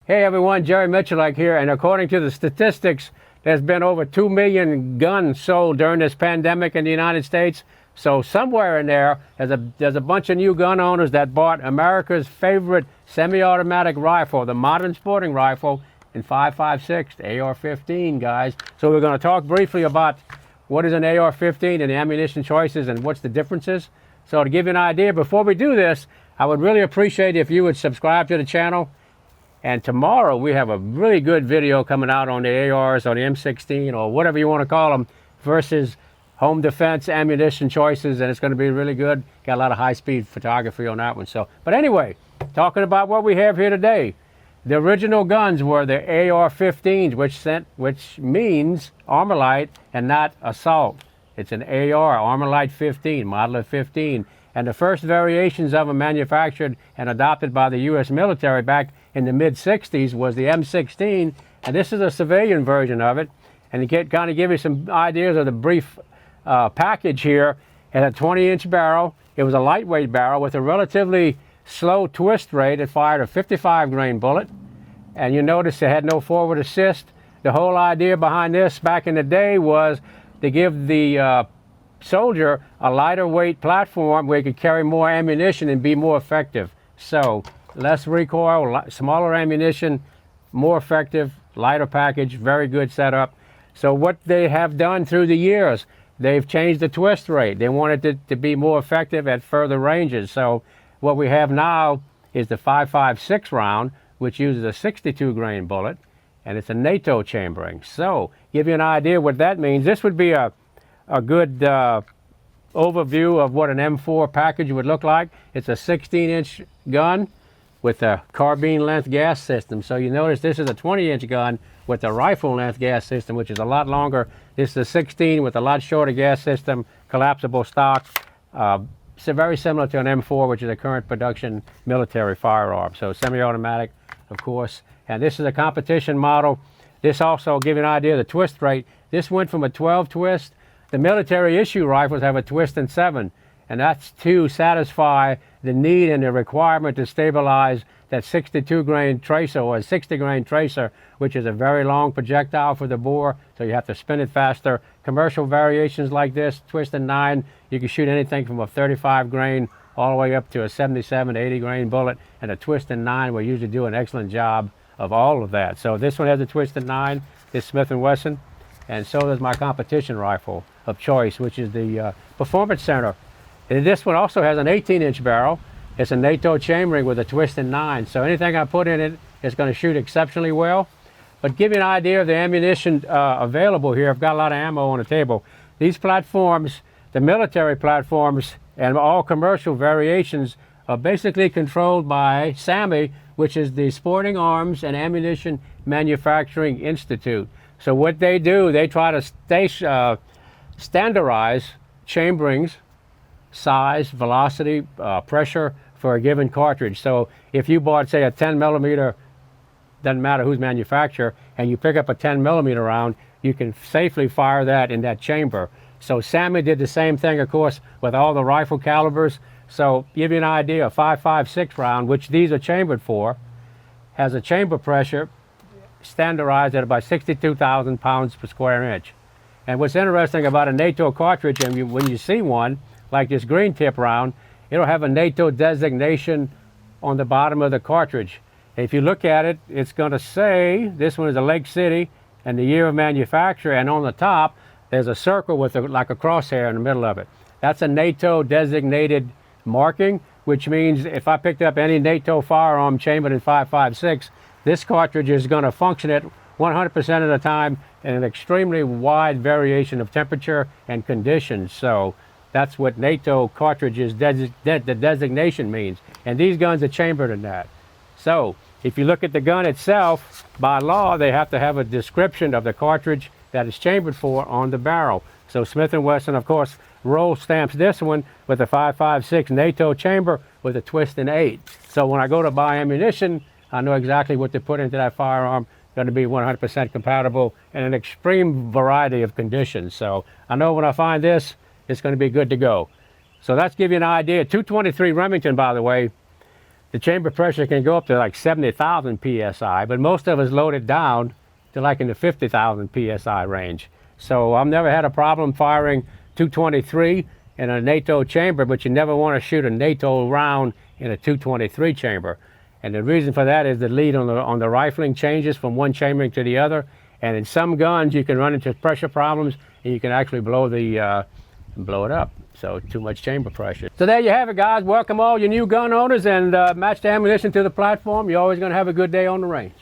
Hey everyone, Jerry Miculek here, and according to the statistics, there's been over 2 million guns sold during this pandemic in the United States. So somewhere in there, there's a bunch of new gun owners that bought America's favorite semi-automatic rifle, the modern sporting rifle in 5.56, the AR-15, guys. So we're going to talk briefly about what is an AR-15 and the ammunition choices and what's the differences. So to give you an idea, before we do this, I would really appreciate if you would subscribe to the channel. And tomorrow we have a really good video coming out on the ARs or the M16 or whatever you want to call them versus home defense ammunition choices, and it's going to be really good. Got a lot of high-speed photography on that one. So, but anyway, talking about what we have here today. The original guns were the AR-15s, which means Armalite and not assault. It's an AR, Armalite 15, model of 15. And the first variations of them manufactured and adopted by the U.S. military back in the mid-60s was the M16, and this is a civilian version of it. And to kind of give you some ideas of the brief package here, it had a 20-inch barrel. It was a lightweight barrel with a relatively slow twist rate. It fired a 55-grain bullet, and you notice it had no forward assist. The whole idea behind this back in the day was to give the soldier a lighter weight platform where he could carry more ammunition and be more effective. So less recoil, smaller ammunition, more effective, lighter package, very good setup. So what they have done through the years, they've changed the twist rate. They wanted it to be more effective at further ranges. So what we have now is the 5.56 round, which uses a 62-grain bullet, and it's a NATO chambering. So give you an idea what that means. This would be a good overview of what an M4 package would look like. It's a 16-inch gun with a carbine length gas system. So you notice this is a 20-inch gun with a rifle length gas system, which is a lot longer. This is a 16 with a lot shorter gas system, collapsible stock. So very similar to an M4, which is a current production military firearm. So semi-automatic, of course. And this is a competition model. This also will give you an idea of the twist rate. This went from a 12 twist. The military issue rifles have a twist and 7, and that's to satisfy the need and the requirement to stabilize that 62-grain tracer or a 60-grain tracer, which is a very long projectile for the bore, so you have to spin it faster. Commercial variations like this, twist and 9, you can shoot anything from a 35-grain all the way up to a 77, 80-grain bullet, and a twist and 9 will usually do an excellent job of all of that. So this one has a twist and 9, this Smith & Wesson, and so does my competition rifle of choice, which is the Performance Center. And this one also has an 18-inch barrel. It's a NATO chambering with a twist and 9. So anything I put in it is going to shoot exceptionally well. But give you an idea of the ammunition available here. I've got a lot of ammo on the table. These platforms, the military platforms, and all commercial variations are basically controlled by SAMI, which is the Sporting Arms and Ammunition Manufacturing Institute. So what they do, they try to standardize chamberings, size, velocity, pressure for a given cartridge. So if you bought, say, a 10 millimeter, doesn't matter whose manufacturer, and you pick up a 10 millimeter round, you can safely fire that in that chamber. So SAMI did the same thing, of course, with all the rifle calibers. So give you an idea, a 5.56 round, which these are chambered for, has a chamber pressure standardized at about 62,000 pounds per square inch. And what's interesting about a NATO cartridge, and when you see one, like this green tip round, it'll have a NATO designation on the bottom of the cartridge. If you look at it, it's going to say, this one is a Lake City and the year of manufacture, and on the top, there's a circle with like a crosshair in the middle of it. That's a NATO designated marking, which means if I picked up any NATO firearm chambered in 5.56, this cartridge is going to function at 100% of the time in an extremely wide variation of temperature and conditions. So that's what NATO cartridges, the designation means. And these guns are chambered in that. So if you look at the gun itself, by law, they have to have a description of the cartridge that is chambered for on the barrel. So Smith & Wesson, of course, roll stamps this one with a 5.56 NATO chamber with a twist and 8. So when I go to buy ammunition, I know exactly what to put into that firearm. Going to be 100% compatible in an extreme variety of conditions. So I know when I find this, it's going to be good to go. So that's give you an idea. 223 Remington, by the way, the chamber pressure can go up to like 70,000 psi, but most of us load it down to like in the 50,000 psi range. So I've never had a problem firing 223 in a NATO chamber, but you never want to shoot a NATO round in a 223 chamber. And the reason for that is the lead on the rifling changes from one chambering to the other. And in some guns, you can run into pressure problems, and you can actually blow it up. So too much chamber pressure. So there you have it, guys. Welcome all your new gun owners, and match the ammunition to the platform. You're always going to have a good day on the range.